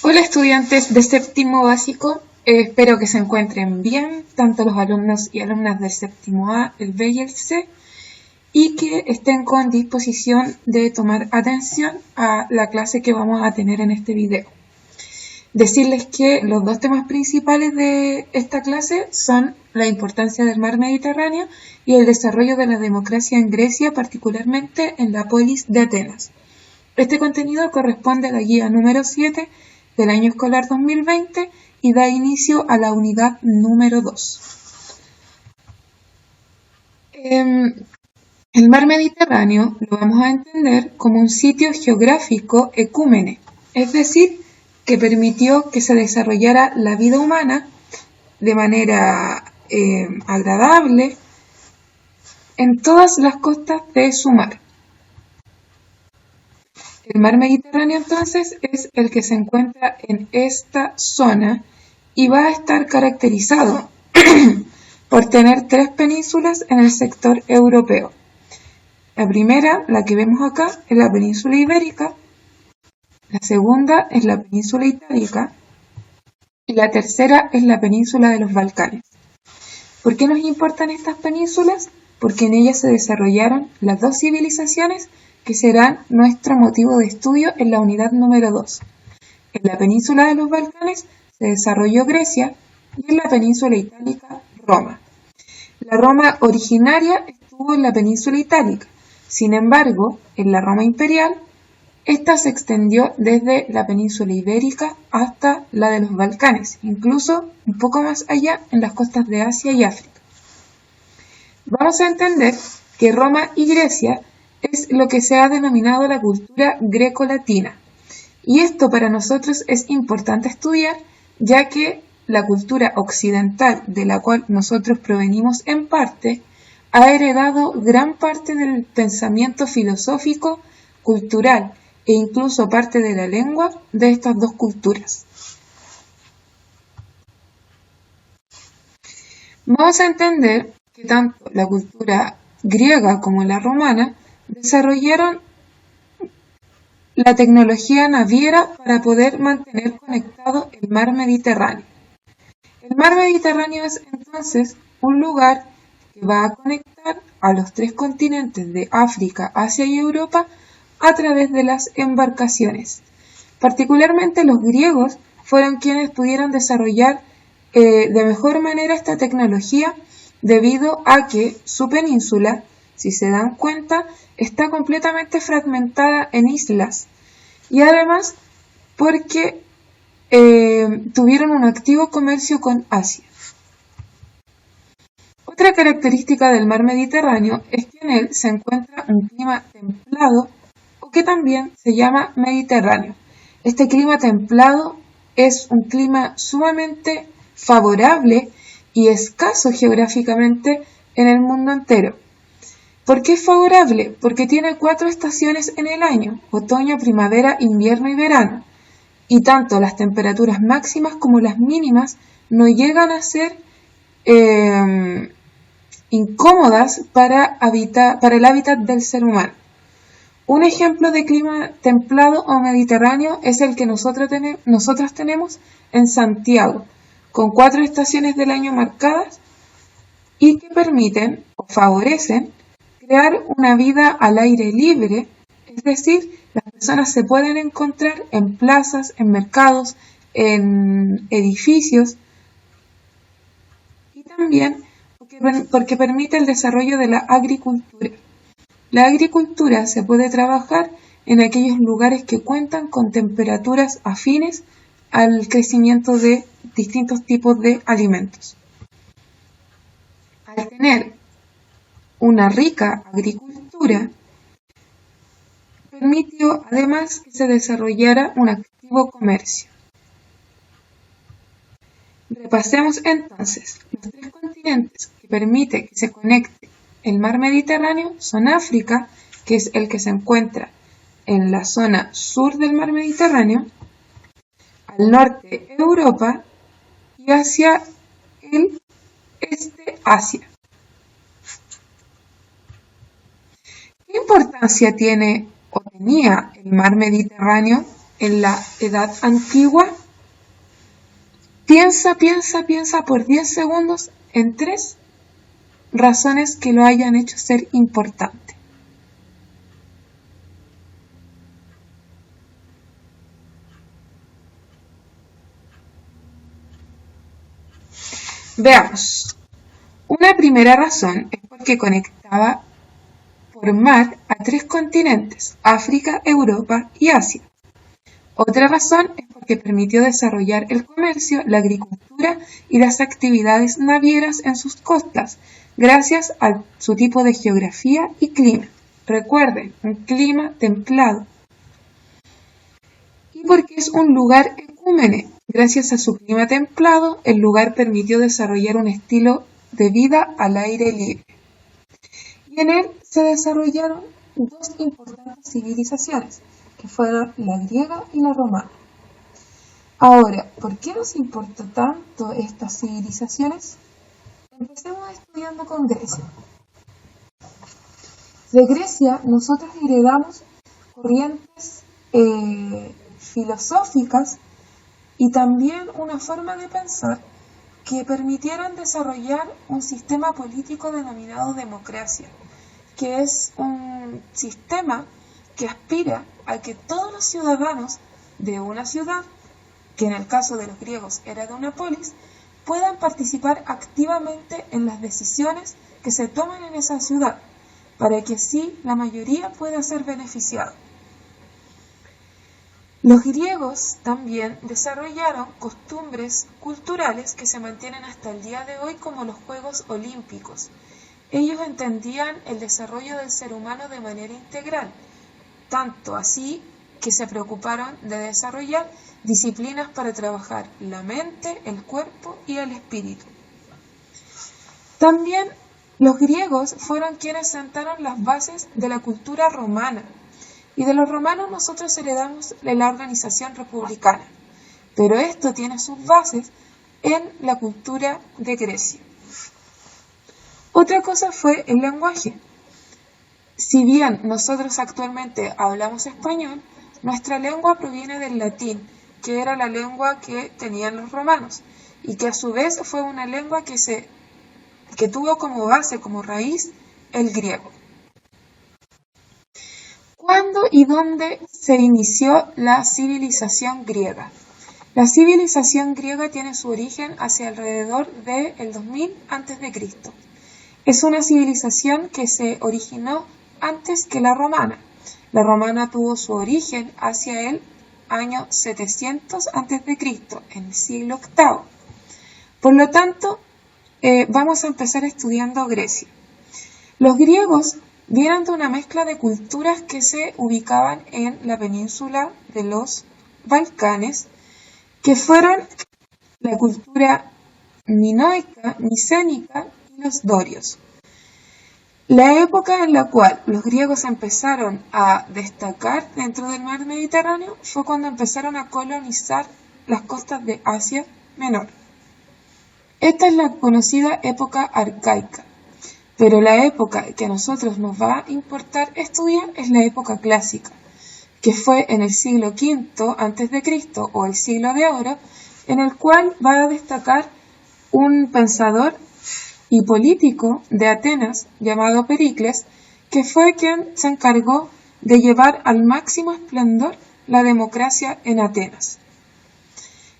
Hola estudiantes de séptimo básico, espero que se encuentren bien, tanto los alumnos y alumnas del séptimo A, el B y el C, y que estén con disposición de tomar atención a la clase que vamos a tener en este video. Decirles que los dos temas principales de esta clase son la importancia del mar Mediterráneo y el desarrollo de la democracia en Grecia, particularmente en la polis de Atenas. Este contenido corresponde a la guía número 7 del año escolar 2020 y da inicio a la unidad número 2. El mar Mediterráneo lo vamos a entender como un sitio geográfico ecúmene, es decir, que permitió que se desarrollara la vida humana de manera agradable en todas las costas de su mar. El mar Mediterráneo entonces es el que se encuentra en esta zona y va a estar caracterizado por tener 3 penínsulas en el sector europeo. La primera, la que vemos acá, es la península ibérica, la segunda es la península itálica y la tercera es la península de los Balcanes. ¿Por qué nos importan estas penínsulas? Porque en ellas se desarrollaron las 2 civilizaciones que serán nuestro motivo de estudio en la unidad número 2. En la península de los Balcanes se desarrolló Grecia y en la península itálica Roma. La Roma originaria estuvo en la península itálica, sin embargo, en la Roma imperial, esta se extendió desde la península ibérica hasta la de los Balcanes, incluso un poco más allá en las costas de Asia y África. Vamos a entender que Roma y Grecia es lo que se ha denominado la cultura greco-latina. Y esto para nosotros es importante estudiar, ya que la cultura occidental de la cual nosotros provenimos en parte, ha heredado gran parte del pensamiento filosófico, cultural e incluso parte de la lengua de estas 2 culturas. Vamos a entender que tanto la cultura griega como la romana desarrollaron la tecnología naviera para poder mantener conectado el mar Mediterráneo. El mar Mediterráneo es entonces un lugar que va a conectar a los 3 continentes de África, Asia y Europa a través de las embarcaciones. Particularmente los griegos fueron quienes pudieron desarrollar de mejor manera esta tecnología debido a que su península, si se dan cuenta, está completamente fragmentada en islas y además porque tuvieron un activo comercio con Asia. Otra característica del mar Mediterráneo es que en él se encuentra un clima templado o que también se llama Mediterráneo. Este clima templado es un clima sumamente favorable y escaso geográficamente en el mundo entero. ¿Por qué es favorable? Porque tiene 4 estaciones en el año: otoño, primavera, invierno y verano. Y tanto las temperaturas máximas como las mínimas no llegan a ser incómodas para el hábitat del ser humano. Un ejemplo de clima templado o mediterráneo es el que nosotras tenemos en Santiago, con 4 estaciones del año marcadas y que permiten o favorecen crear una vida al aire libre, es decir, las personas se pueden encontrar en plazas, en mercados, en edificios y también porque permite el desarrollo de la agricultura. La agricultura se puede trabajar en aquellos lugares que cuentan con temperaturas afines al crecimiento de distintos tipos de alimentos. Al tener una rica agricultura, permitió además que se desarrollara un activo comercio. Repasemos entonces, los 3 continentes que permite que se conecte el mar Mediterráneo son África, que es el que se encuentra en la zona sur del mar Mediterráneo, al norte Europa y hacia el este Asia. ¿Qué importancia tiene o tenía el mar Mediterráneo en la Edad Antigua? Piensa por 10 segundos en 3 razones que lo hayan hecho ser importante. Veamos. Una primera razón es porque conectaba por mar a 3 continentes, África, Europa y Asia. Otra razón es porque permitió desarrollar el comercio, la agricultura y las actividades navieras en sus costas, gracias a su tipo de geografía y clima. Recuerden, un clima templado. Y porque es un lugar ecúmene. Gracias a su clima templado, el lugar permitió desarrollar un estilo de vida al aire libre. Y en él se desarrollaron 2 importantes civilizaciones, que fueron la griega y la romana. Ahora, ¿por qué nos importa tanto estas civilizaciones? Empecemos estudiando con Grecia. De Grecia nosotros heredamos corrientes filosóficas y también una forma de pensar que permitieron desarrollar un sistema político denominado democracia, que es un sistema que aspira a que todos los ciudadanos de una ciudad, que en el caso de los griegos era de una polis, puedan participar activamente en las decisiones que se toman en esa ciudad, para que así la mayoría pueda ser beneficiada. Los griegos también desarrollaron costumbres culturales que se mantienen hasta el día de hoy, como los Juegos Olímpicos. Ellos entendían el desarrollo del ser humano de manera integral, tanto así que se preocuparon de desarrollar disciplinas para trabajar la mente, el cuerpo y el espíritu. También los griegos fueron quienes sentaron las bases de la cultura romana, y de los romanos nosotros heredamos la organización republicana, pero esto tiene sus bases en la cultura de Grecia. Otra cosa fue el lenguaje. Si bien nosotros actualmente hablamos español, nuestra lengua proviene del latín, que era la lengua que tenían los romanos, y que a su vez fue una lengua que tuvo como base, como raíz, el griego. ¿Cuándo y dónde se inició la civilización griega? La civilización griega tiene su origen hacia alrededor del 2000 a.C. Es una civilización que se originó antes que la romana. La romana tuvo su origen hacia el año 700 a.C., en el siglo VIII. Por lo tanto, vamos a empezar estudiando Grecia. Los griegos vienen de una mezcla de culturas que se ubicaban en la península de los Balcanes, que fueron la cultura minoica, micénica y los dorios. La época en la cual los griegos empezaron a destacar dentro del mar Mediterráneo fue cuando empezaron a colonizar las costas de Asia Menor. Esta es la conocida época arcaica. Pero la época que a nosotros nos va a importar estudiar es la época clásica, que fue en el siglo V a.C. o el siglo de oro, en el cual va a destacar un pensador y político de Atenas llamado Pericles, que fue quien se encargó de llevar al máximo esplendor la democracia en Atenas.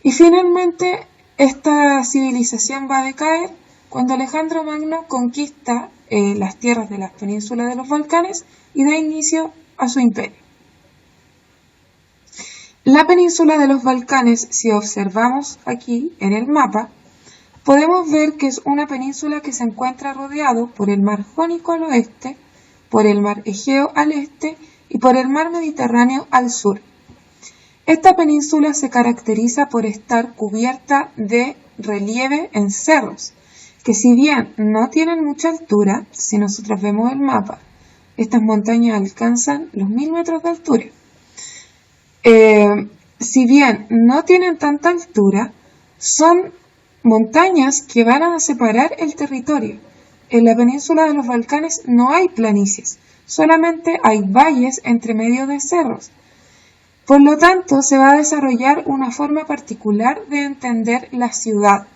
Y finalmente esta civilización va a decaer cuando Alejandro Magno conquista las tierras de las penínsulas de los Balcanes y da inicio a su imperio. La península de los Balcanes, si observamos aquí en el mapa, podemos ver que es una península que se encuentra rodeado por el mar Jónico al oeste, por el mar Egeo al este y por el mar Mediterráneo al sur. Esta península se caracteriza por estar cubierta de relieve en cerros, que si bien no tienen mucha altura, si nosotros vemos el mapa, estas montañas alcanzan los 1000 metros de altura. Si bien no tienen tanta altura, son montañas que van a separar el territorio. En la península de los Balcanes no hay planicies, solamente hay valles entre medio de cerros. Por lo tanto, se va a desarrollar una forma particular de entender la ciudad,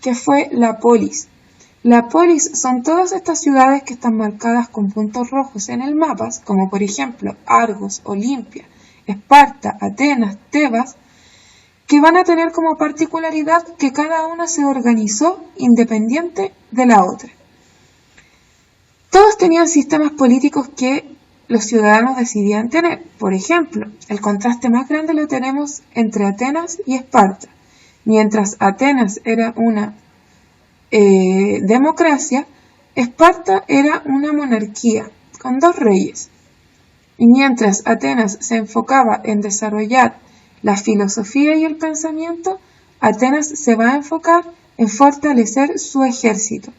que fue la polis. La polis son todas estas ciudades que están marcadas con puntos rojos en el mapa, como por ejemplo Argos, Olimpia, Esparta, Atenas, Tebas, que van a tener como particularidad que cada una se organizó independiente de la otra. Todos tenían sistemas políticos que los ciudadanos decidían tener. Por ejemplo, el contraste más grande lo tenemos entre Atenas y Esparta. Mientras Atenas era una democracia, Esparta era una monarquía con 2 reyes. Y mientras Atenas se enfocaba en desarrollar la filosofía y el pensamiento, Atenas se va a enfocar en fortalecer su ejército.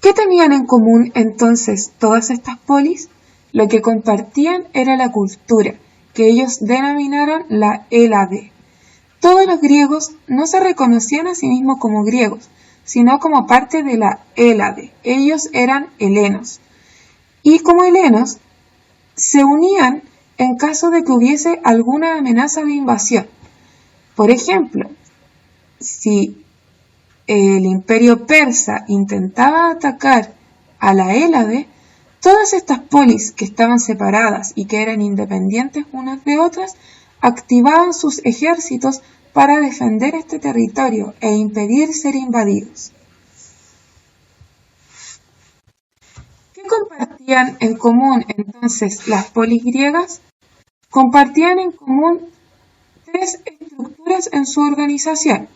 ¿Qué tenían en común entonces todas estas polis? Lo que compartían era la cultura, que ellos denominaron la Hélade. Todos los griegos no se reconocían a sí mismos como griegos, sino como parte de la Hélade. Ellos eran helenos. Y como helenos, se unían en caso de que hubiese alguna amenaza de invasión. Por ejemplo, si el imperio persa intentaba atacar a la Hélade, todas estas polis que estaban separadas y que eran independientes unas de otras, activaban sus ejércitos para defender este territorio e impedir ser invadidos. ¿Qué compartían en común entonces las polis griegas? Compartían en común 3 estructuras en su organización,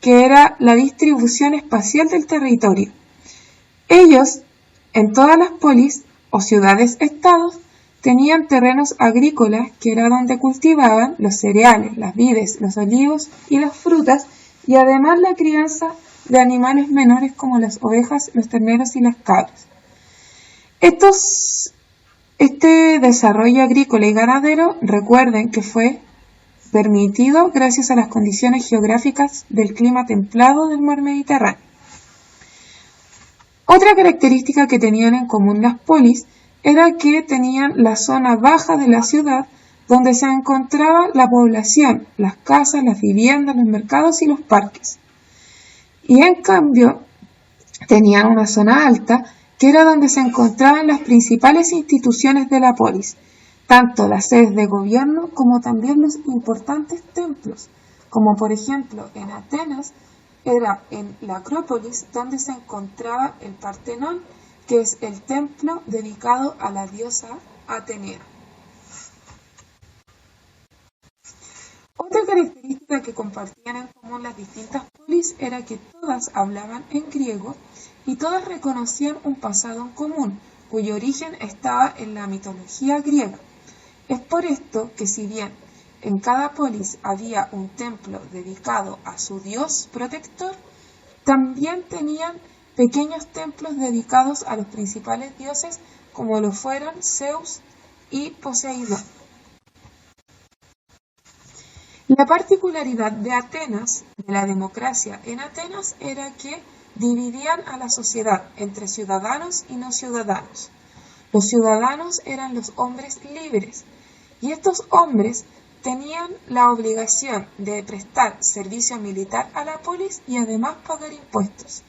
que era la distribución espacial del territorio. Ellos, en todas las polis o ciudades-estados, tenían terrenos agrícolas, que era donde cultivaban los cereales, las vides, los olivos y las frutas, y además la crianza de animales menores como las ovejas, los terneros y las cabras. Este desarrollo agrícola y ganadero, recuerden que fue permitido gracias a las condiciones geográficas del clima templado del mar Mediterráneo. Otra característica que tenían en común las polis era que tenían la zona baja de la ciudad donde se encontraba la población, las casas, las viviendas, los mercados y los parques. Y en cambio tenían una zona alta que era donde se encontraban las principales instituciones de la polis, tanto las sedes de gobierno como también los importantes templos, como por ejemplo en Atenas era en la Acrópolis donde se encontraba el Partenón, que es el templo dedicado a la diosa Atenea. Otra característica que compartían en común las distintas polis era que todas hablaban en griego y todas reconocían un pasado en común, cuyo origen estaba en la mitología griega. Es por esto que si bien en cada polis había un templo dedicado a su dios protector, también tenían pequeños templos dedicados a los principales dioses como lo fueron Zeus y Poseidón. La particularidad de Atenas, de la democracia en Atenas, era que dividían a la sociedad entre ciudadanos y no ciudadanos. Los ciudadanos eran los hombres libres y estos hombres tenían la obligación de prestar servicio militar a la polis y además pagar impuestos.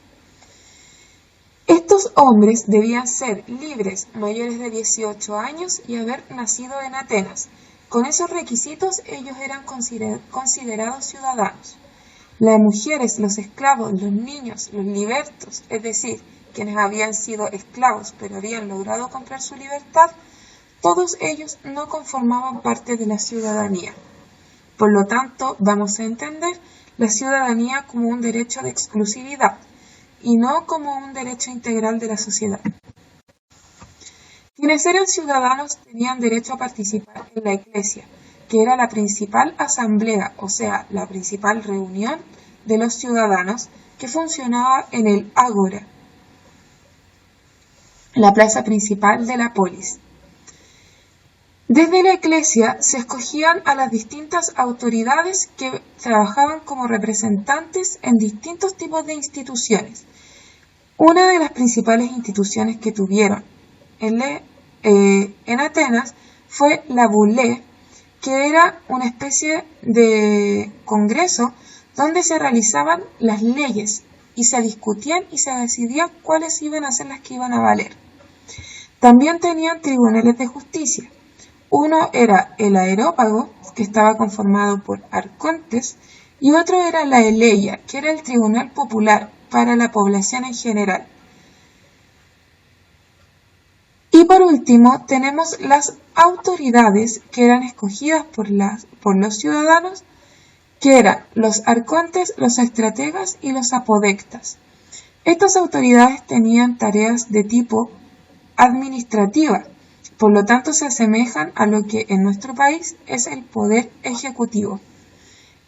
Estos hombres debían ser libres, mayores de 18 años y haber nacido en Atenas. Con esos requisitos ellos eran considerados ciudadanos. Las mujeres, los esclavos, los niños, los libertos, es decir, quienes habían sido esclavos pero habían logrado comprar su libertad, todos ellos no conformaban parte de la ciudadanía. Por lo tanto, vamos a entender la ciudadanía como un derecho de exclusividad y no como un derecho integral de la sociedad. Quienes eran ciudadanos tenían derecho a participar en la Iglesia, que era la principal asamblea, o sea, la principal reunión de los ciudadanos que funcionaba en el Ágora, la plaza principal de la polis. Desde la Iglesia se escogían a las distintas autoridades que trabajaban como representantes en distintos tipos de instituciones. Una de las principales instituciones que tuvieron en Atenas fue la Boulé, que era una especie de congreso donde se realizaban las leyes y se discutían y se decidía cuáles iban a ser las que iban a valer. También tenían tribunales de justicia. Uno era el Areópago, que estaba conformado por arcontes, y otro era la Eleia, que era el tribunal popular para la población en general. Y por último, tenemos las autoridades que eran escogidas por los ciudadanos, que eran los arcontes, los estrategas y los apodectas. Estas autoridades tenían tareas de tipo administrativa, por lo tanto se asemejan a lo que en nuestro país es el poder ejecutivo.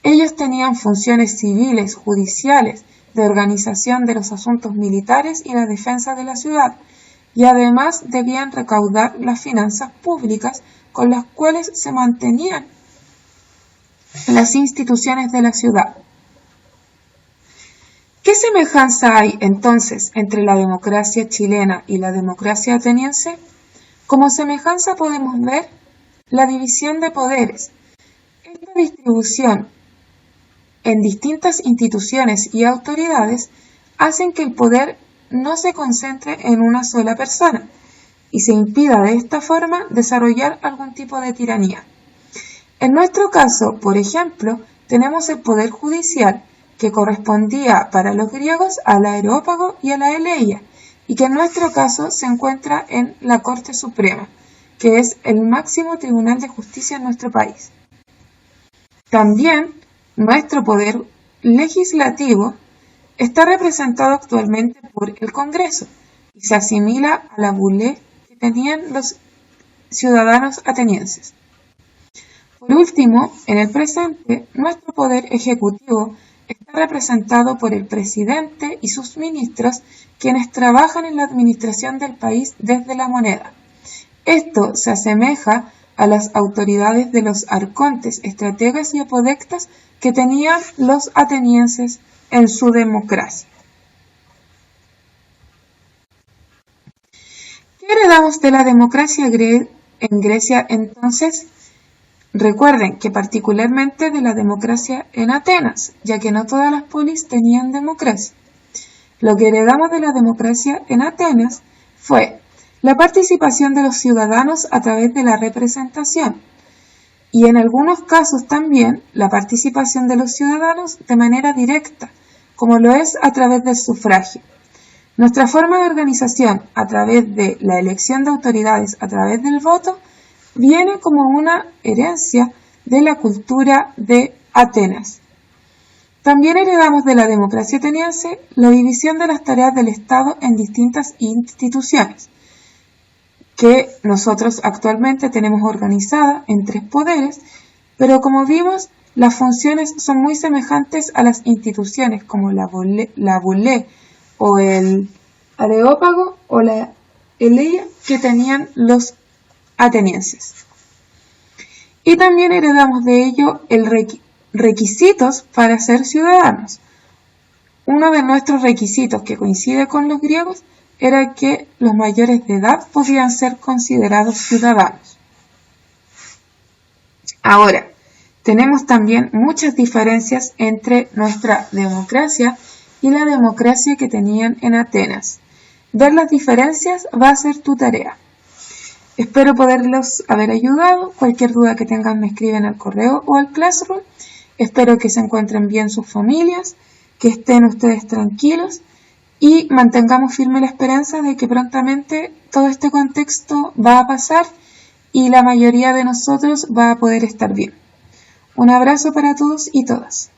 Ellos tenían funciones civiles, judiciales, de organización de los asuntos militares y la defensa de la ciudad, y además debían recaudar las finanzas públicas con las cuales se mantenían las instituciones de la ciudad. ¿Qué semejanza hay entonces entre la democracia chilena y la democracia ateniense? Como semejanza podemos ver la división de poderes. Esta distribución en distintas instituciones y autoridades hacen que el poder no se concentre en una sola persona y se impida de esta forma desarrollar algún tipo de tiranía. En nuestro caso, por ejemplo, tenemos el poder judicial que correspondía para los griegos al Areópago y a la Eleia, y que en nuestro caso se encuentra en la Corte Suprema, que es el máximo tribunal de justicia en nuestro país. También nuestro poder legislativo está representado actualmente por el Congreso y se asimila a la Boulé que tenían los ciudadanos atenienses. Por último, en el presente, nuestro poder ejecutivo está representado por el presidente y sus ministros, quienes trabajan en la administración del país desde la moneda. Esto se asemeja a las autoridades de los arcontes, estrategas y apodectas que tenían los atenienses en su democracia. ¿Qué heredamos de la democracia en Grecia entonces? Recuerden que particularmente de la democracia en Atenas, ya que no todas las polis tenían democracia. Lo que heredamos de la democracia en Atenas fue la participación de los ciudadanos a través de la representación y en algunos casos también la participación de los ciudadanos de manera directa, como lo es a través del sufragio. Nuestra forma de organización a través de la elección de autoridades a través del voto viene como una herencia de la cultura de Atenas. También heredamos de la democracia ateniense la división de las tareas del Estado en distintas instituciones, que nosotros actualmente tenemos organizada en 3 poderes, pero como vimos, las funciones son muy semejantes a las instituciones como la Boulé o el Areópago o la Eleia que tenían los atenienses. Y también heredamos de ello el requisitos para ser ciudadanos. Uno de nuestros requisitos que coincide con los griegos era que los mayores de edad podían ser considerados ciudadanos. Ahora, tenemos también muchas diferencias entre nuestra democracia y la democracia que tenían en Atenas. Ver las diferencias va a ser tu tarea. Espero poderlos haber ayudado. Cualquier duda que tengan me escriben al correo o al Classroom. Espero que se encuentren bien sus familias, que estén ustedes tranquilos y mantengamos firme la esperanza de que prontamente todo este contexto va a pasar y la mayoría de nosotros va a poder estar bien. Un abrazo para todos y todas.